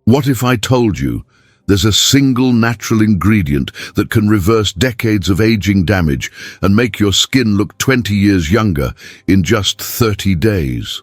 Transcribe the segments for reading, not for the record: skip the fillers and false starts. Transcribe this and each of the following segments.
What if I told you there's a single natural ingredient that can reverse decades of aging damage and make your skin look 20 years younger in just 30 days?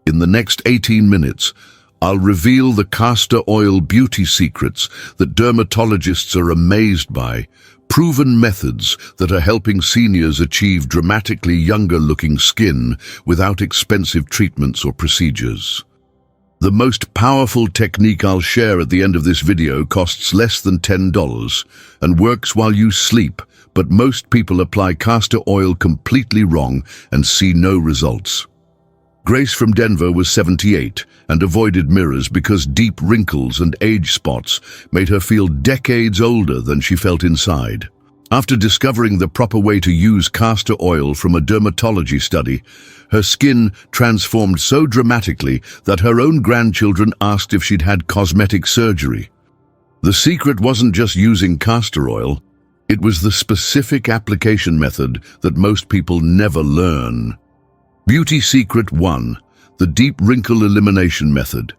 In the next 18 minutes, I'll reveal the castor oil beauty secrets that dermatologists are amazed by, proven methods that are helping seniors achieve dramatically younger-looking skin without expensive treatments or procedures. The most powerful technique I'll share at the end of this video costs less than $10 and works while you sleep, but most people apply castor oil completely wrong and see no results. Grace from Denver was 78 and avoided mirrors because deep wrinkles and age spots made her feel decades older than she felt inside. After discovering the proper way to use castor oil from a dermatology study, her skin transformed so dramatically that her own grandchildren asked if she'd had cosmetic surgery. The secret wasn't just using castor oil, it was the specific application method that most people never learn. Beauty Secret 1. The Deep Wrinkle Elimination Method.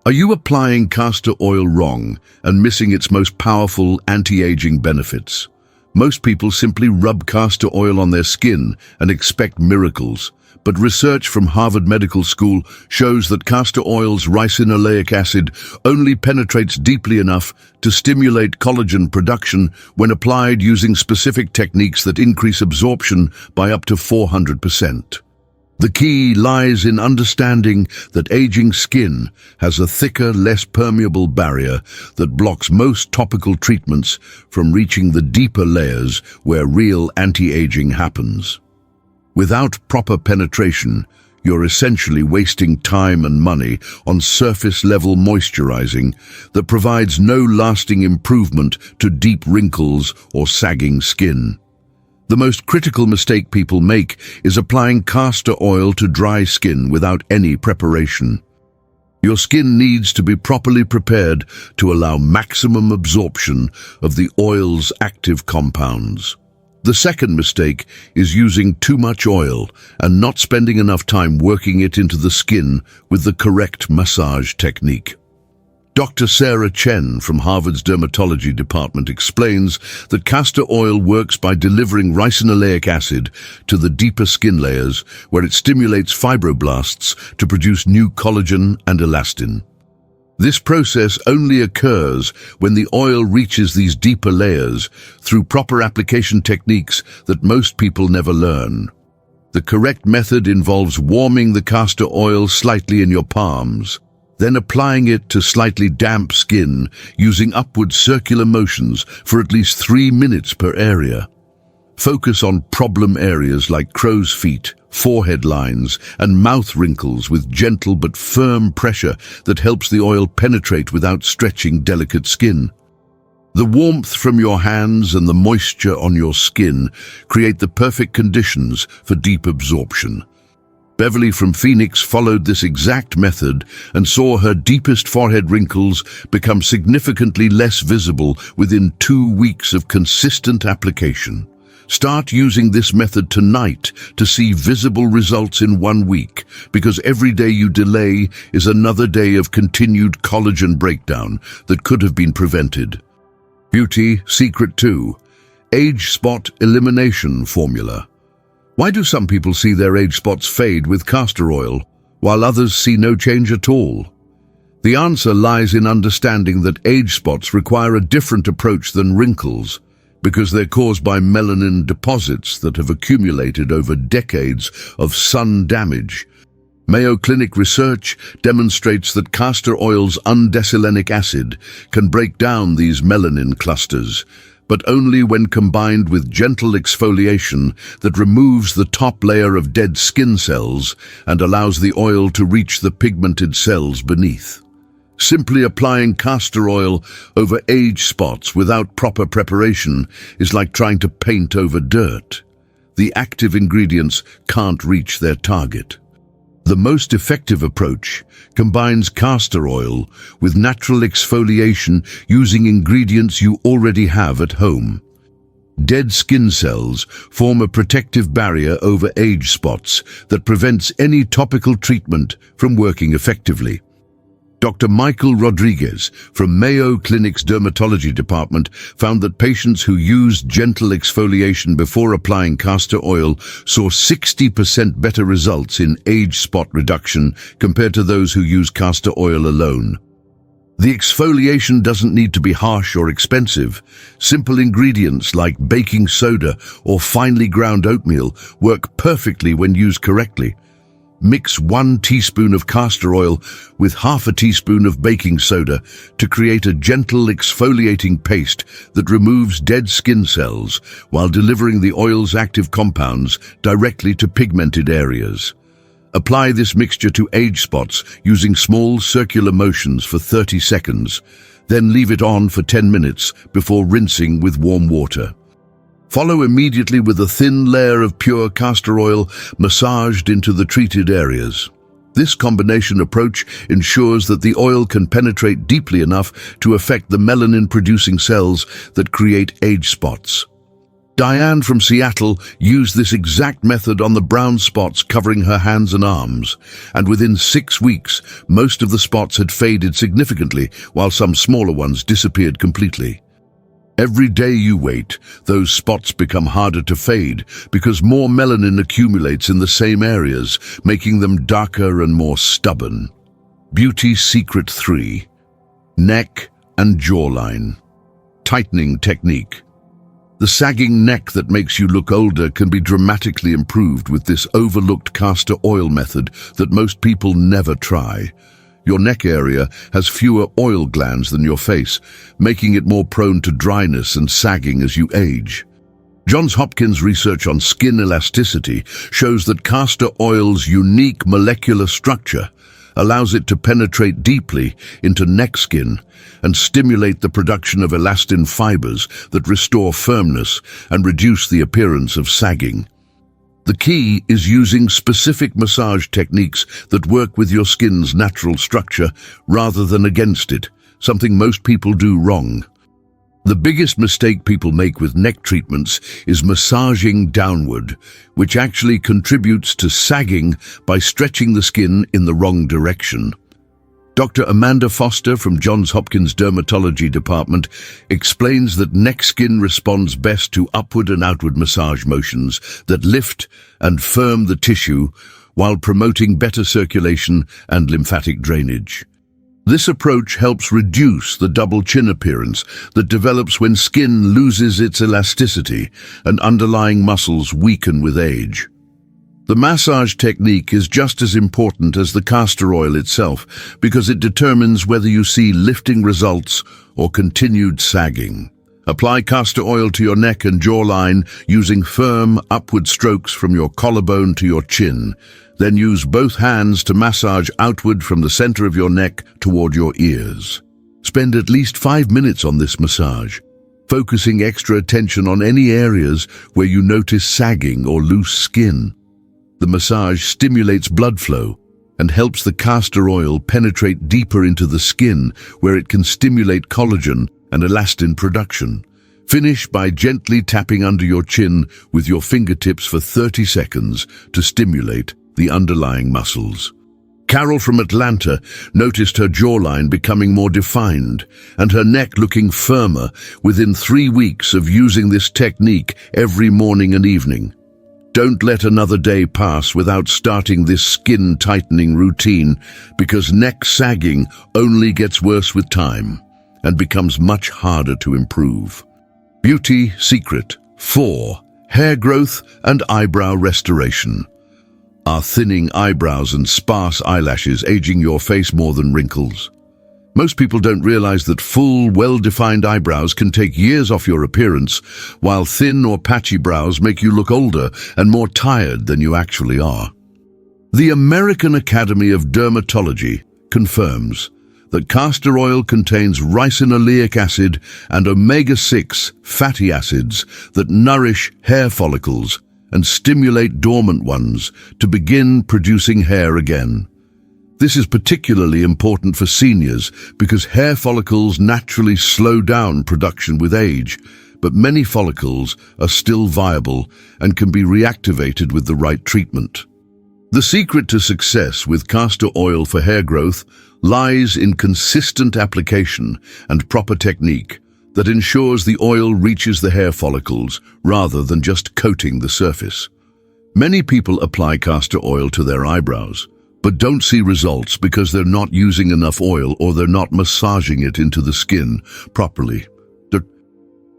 Are you applying castor oil wrong and missing its most powerful anti-aging benefits? Most people simply rub castor oil on their skin and expect miracles, but research from Harvard Medical School shows that castor oil's ricinoleic acid only penetrates deeply enough to stimulate collagen production when applied using specific techniques that increase absorption by up to 400%. The key lies in understanding that aging skin has a thicker, less permeable barrier that blocks most topical treatments from reaching the deeper layers where real anti-aging happens. Without proper penetration, you're essentially wasting time and money on surface-level moisturizing that provides no lasting improvement to deep wrinkles or sagging skin. The most critical mistake people make is applying castor oil to dry skin without any preparation. Your skin needs to be properly prepared to allow maximum absorption of the oil's active compounds. The second mistake is using too much oil and not spending enough time working it into the skin with the correct massage technique. Dr. Sarah Chen from Harvard's Dermatology Department explains that castor oil works by delivering ricinoleic acid to the deeper skin layers where it stimulates fibroblasts to produce new collagen and elastin. This process only occurs when the oil reaches these deeper layers through proper application techniques that most people never learn. The correct method involves warming the castor oil slightly in your palms, then applying it to slightly damp skin using upward circular motions for at least 3 minutes per area. Focus on problem areas like crow's feet, forehead lines, and mouth wrinkles with gentle but firm pressure that helps the oil penetrate without stretching delicate skin. The warmth from your hands and the moisture on your skin create the perfect conditions for deep absorption. Beverly from Phoenix followed this exact method and saw her deepest forehead wrinkles become significantly less visible within 2 weeks of consistent application. Start using this method tonight to see visible results in 1 week, because every day you delay is another day of continued collagen breakdown that could have been prevented. Beauty Secret 2. Age Spot Elimination Formula. Why do some people see their age spots fade with castor oil, while others see no change at all? The answer lies in understanding that age spots require a different approach than wrinkles, because they're caused by melanin deposits that have accumulated over decades of sun damage. Mayo Clinic research demonstrates that castor oil's undecylenic acid can break down these melanin clusters, but only when combined with gentle exfoliation that removes the top layer of dead skin cells and allows the oil to reach the pigmented cells beneath. Simply applying castor oil over age spots without proper preparation is like trying to paint over dirt. The active ingredients can't reach their target. The most effective approach combines castor oil with natural exfoliation using ingredients you already have at home. Dead skin cells form a protective barrier over age spots that prevents any topical treatment from working effectively. Dr. Michael Rodriguez from Mayo Clinic's Dermatology Department found that patients who used gentle exfoliation before applying castor oil saw 60% better results in age spot reduction compared to those who used castor oil alone. The exfoliation doesn't need to be harsh or expensive. Simple ingredients like baking soda or finely ground oatmeal work perfectly when used correctly. Mix 1 teaspoon of castor oil with half a teaspoon of baking soda to create a gentle exfoliating paste that removes dead skin cells while delivering the oil's active compounds directly to pigmented areas. Apply this mixture to age spots using small circular motions for 30 seconds, then leave it on for 10 minutes before rinsing with warm water. Follow immediately with a thin layer of pure castor oil massaged into the treated areas. This combination approach ensures that the oil can penetrate deeply enough to affect the melanin-producing cells that create age spots. Diane from Seattle used this exact method on the brown spots covering her hands and arms, and within 6 weeks, most of the spots had faded significantly, while some smaller ones disappeared completely. Every day you wait, those spots become harder to fade because more melanin accumulates in the same areas, making them darker and more stubborn. Beauty Secret 3. Neck and jawline. Tightening technique. The sagging neck that makes you look older can be dramatically improved with this overlooked castor oil method that most people never try. Your neck area has fewer oil glands than your face, making it more prone to dryness and sagging as you age. Johns Hopkins research on skin elasticity shows that castor oil's unique molecular structure allows it to penetrate deeply into neck skin and stimulate the production of elastin fibers that restore firmness and reduce the appearance of sagging. The key is using specific massage techniques that work with your skin's natural structure rather than against it, something most people do wrong. The biggest mistake people make with neck treatments is massaging downward, which actually contributes to sagging by stretching the skin in the wrong direction. Dr. Amanda Foster from Johns Hopkins Dermatology Department explains that neck skin responds best to upward and outward massage motions that lift and firm the tissue while promoting better circulation and lymphatic drainage. This approach helps reduce the double chin appearance that develops when skin loses its elasticity and underlying muscles weaken with age. The massage technique is just as important as the castor oil itself because it determines whether you see lifting results or continued sagging. Apply castor oil to your neck and jawline using firm upward strokes from your collarbone to your chin. Then use both hands to massage outward from the center of your neck toward your ears. Spend at least 5 minutes on this massage, focusing extra attention on any areas where you notice sagging or loose skin. The massage stimulates blood flow and helps the castor oil penetrate deeper into the skin where it can stimulate collagen and elastin production. Finish by gently tapping under your chin with your fingertips for 30 seconds to stimulate the underlying muscles. Carol from Atlanta noticed her jawline becoming more defined and her neck looking firmer within 3 weeks of using this technique every morning and evening. Don't let another day pass without starting this skin-tightening routine because neck sagging only gets worse with time and becomes much harder to improve. Beauty Secret 4. Hair growth and eyebrow restoration. Are thinning eyebrows and sparse eyelashes aging your face more than wrinkles? Most people don't realize that full, well-defined eyebrows can take years off your appearance, while thin or patchy brows make you look older and more tired than you actually are. The American Academy of Dermatology confirms that castor oil contains ricinoleic acid and omega-6 fatty acids that nourish hair follicles and stimulate dormant ones to begin producing hair again. This is particularly important for seniors because hair follicles naturally slow down production with age, but many follicles are still viable and can be reactivated with the right treatment. The secret to success with castor oil for hair growth lies in consistent application and proper technique that ensures the oil reaches the hair follicles rather than just coating the surface. Many people apply castor oil to their eyebrows, but don't see results because they're not using enough oil or they're not massaging it into the skin properly.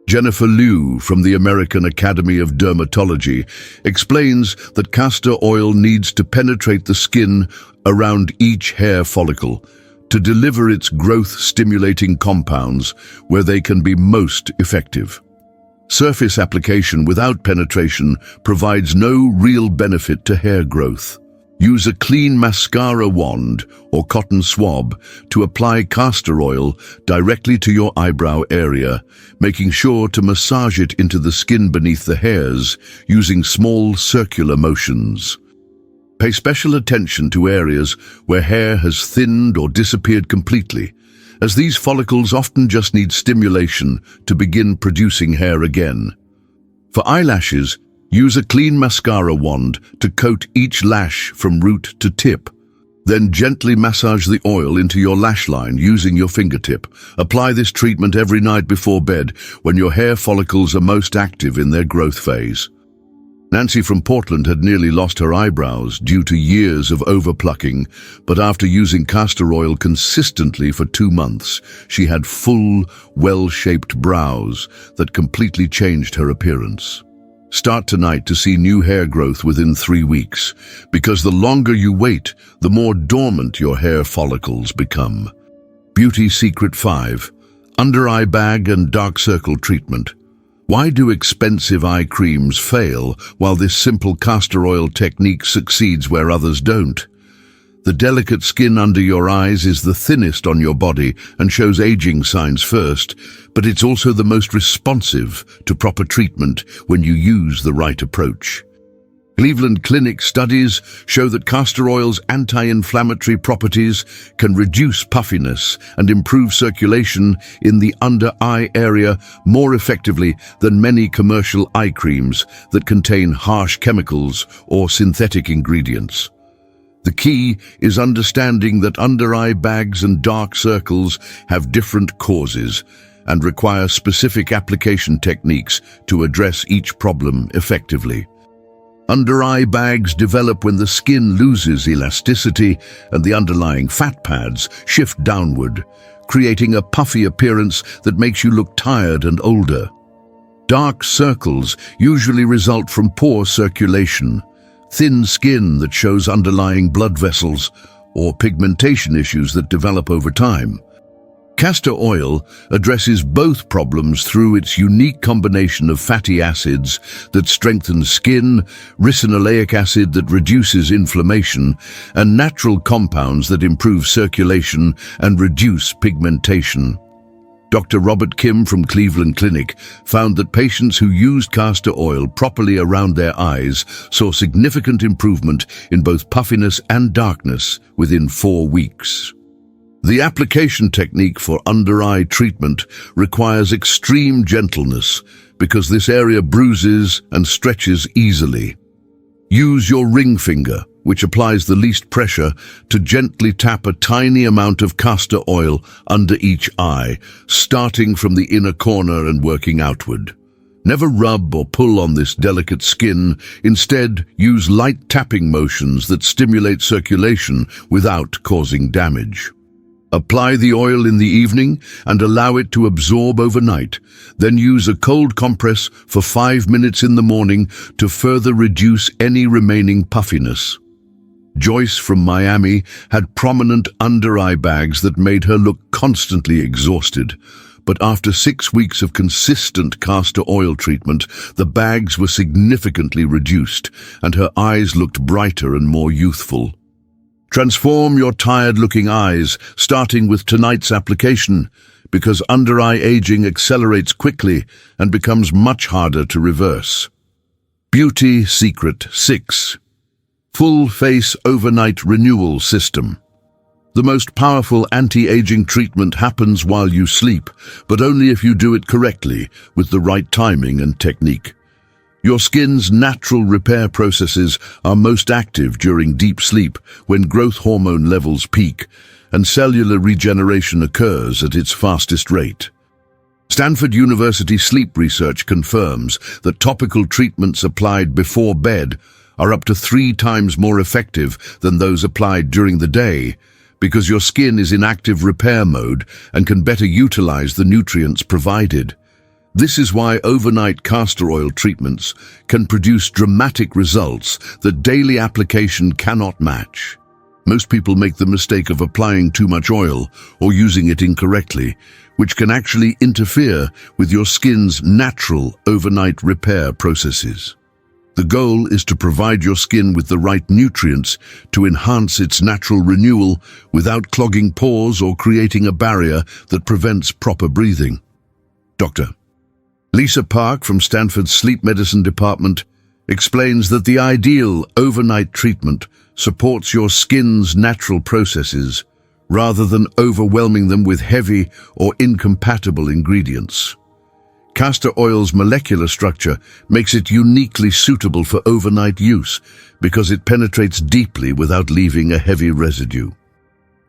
Jennifer Liu from the American Academy of Dermatology explains that castor oil needs to penetrate the skin around each hair follicle to deliver its growth-stimulating compounds where they can be most effective. Surface application without penetration provides no real benefit to hair growth. Use a clean mascara wand or cotton swab to apply castor oil directly to your eyebrow area, making sure to massage it into the skin beneath the hairs using small circular motions. Pay special attention to areas where hair has thinned or disappeared completely, as these follicles often just need stimulation to begin producing hair again. For eyelashes, use a clean mascara wand to coat each lash from root to tip. Then gently massage the oil into your lash line using your fingertip. Apply this treatment every night before bed when your hair follicles are most active in their growth phase. Nancy from Portland had nearly lost her eyebrows due to years of overplucking, but after using castor oil consistently for 2 months, she had full, well-shaped brows that completely changed her appearance. Start tonight to see new hair growth within 3 weeks, because the longer you wait, the more dormant your hair follicles become. Beauty Secret 5. Under-eye bag and dark circle treatment. Why do expensive eye creams fail while this simple castor oil technique succeeds where others don't? The delicate skin under your eyes is the thinnest on your body and shows aging signs first, but it's also the most responsive to proper treatment when you use the right approach. Cleveland Clinic studies show that castor oil's anti-inflammatory properties can reduce puffiness and improve circulation in the under-eye area more effectively than many commercial eye creams that contain harsh chemicals or synthetic ingredients. The key is understanding that under-eye bags and dark circles have different causes and require specific application techniques to address each problem effectively. Under-eye bags develop when the skin loses elasticity and the underlying fat pads shift downward, creating a puffy appearance that makes you look tired and older. Dark circles usually result from poor circulation, thin skin that shows underlying blood vessels, or pigmentation issues that develop over time. Castor oil addresses both problems through its unique combination of fatty acids that strengthen skin, ricinoleic acid that reduces inflammation, and natural compounds that improve circulation and reduce pigmentation. Dr. Robert Kim from Cleveland Clinic found that patients who used castor oil properly around their eyes saw significant improvement in both puffiness and darkness within 4 weeks. The application technique for under-eye treatment requires extreme gentleness because this area bruises and stretches easily. Use your ring finger, which applies the least pressure, to gently tap a tiny amount of castor oil under each eye, starting from the inner corner and working outward. Never rub or pull on this delicate skin. Instead, use light tapping motions that stimulate circulation without causing damage. Apply the oil in the evening and allow it to absorb overnight. Then use a cold compress for 5 minutes in the morning to further reduce any remaining puffiness. Joyce from Miami had prominent under-eye bags that made her look constantly exhausted. But after 6 weeks of consistent castor oil treatment, the bags were significantly reduced and her eyes looked brighter and more youthful. Transform your tired-looking eyes, starting with tonight's application, because under-eye aging accelerates quickly and becomes much harder to reverse. Beauty Secret 6. Full Face Overnight Renewal System. The most powerful anti-aging treatment happens while you sleep, but only if you do it correctly, with the right timing and technique. Your skin's natural repair processes are most active during deep sleep when growth hormone levels peak and cellular regeneration occurs at its fastest rate. Stanford University sleep research confirms that topical treatments applied before bed are up to 3 times more effective than those applied during the day, because your skin is in active repair mode and can better utilize the nutrients provided. This is why overnight castor oil treatments can produce dramatic results that daily application cannot match. Most people make the mistake of applying too much oil or using it incorrectly, which can actually interfere with your skin's natural overnight repair processes. The goal is to provide your skin with the right nutrients to enhance its natural renewal without clogging pores or creating a barrier that prevents proper breathing. Dr. Lisa Park from Stanford's Sleep Medicine Department explains that the ideal overnight treatment supports your skin's natural processes rather than overwhelming them with heavy or incompatible ingredients. Castor oil's molecular structure makes it uniquely suitable for overnight use because it penetrates deeply without leaving a heavy residue.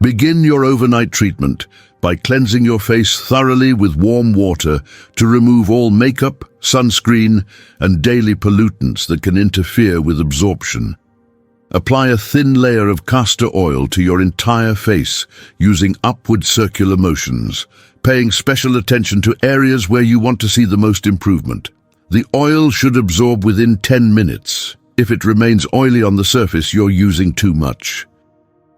Begin your overnight treatment by cleansing your face thoroughly with warm water to remove all makeup, sunscreen, and daily pollutants that can interfere with absorption. Apply a thin layer of castor oil to your entire face using upward circular motions, paying special attention to areas where you want to see the most improvement. The oil should absorb within 10 minutes. If it remains oily on the surface, you're using too much.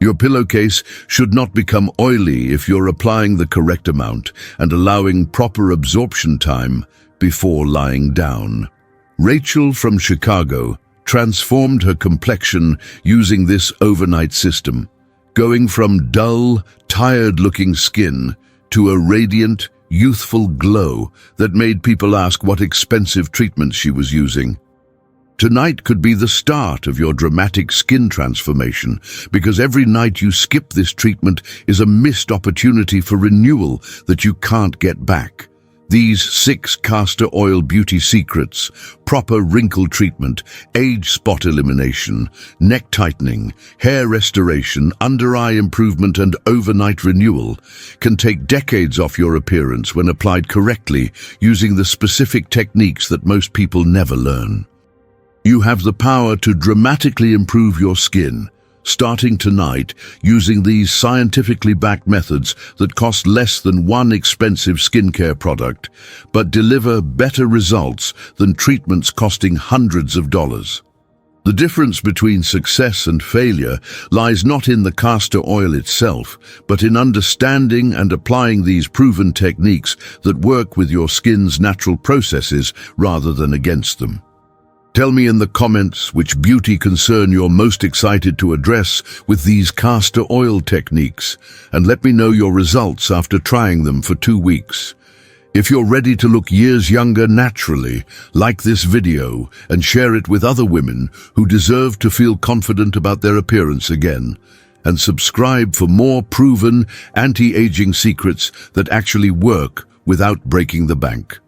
Your pillowcase should not become oily if you're applying the correct amount and allowing proper absorption time before lying down. Rachel from Chicago transformed her complexion using this overnight system, going from dull, tired-looking skin to a radiant, youthful glow that made people ask what expensive treatment she was using. Tonight could be the start of your dramatic skin transformation, because every night you skip this treatment is a missed opportunity for renewal that you can't get back. These 6 castor oil beauty secrets, proper wrinkle treatment, age spot elimination, neck tightening, hair restoration, under-eye improvement, and overnight renewal, can take decades off your appearance when applied correctly using the specific techniques that most people never learn. You have the power to dramatically improve your skin, starting tonight using these scientifically backed methods that cost less than one expensive skincare product, but deliver better results than treatments costing hundreds of dollars. The difference between success and failure lies not in the castor oil itself, but in understanding and applying these proven techniques that work with your skin's natural processes rather than against them. Tell me in the comments which beauty concern you're most excited to address with these castor oil techniques, and let me know your results after trying them for 2 weeks. If you're ready to look years younger naturally, like this video and share it with other women who deserve to feel confident about their appearance again. And subscribe for more proven anti-aging secrets that actually work without breaking the bank.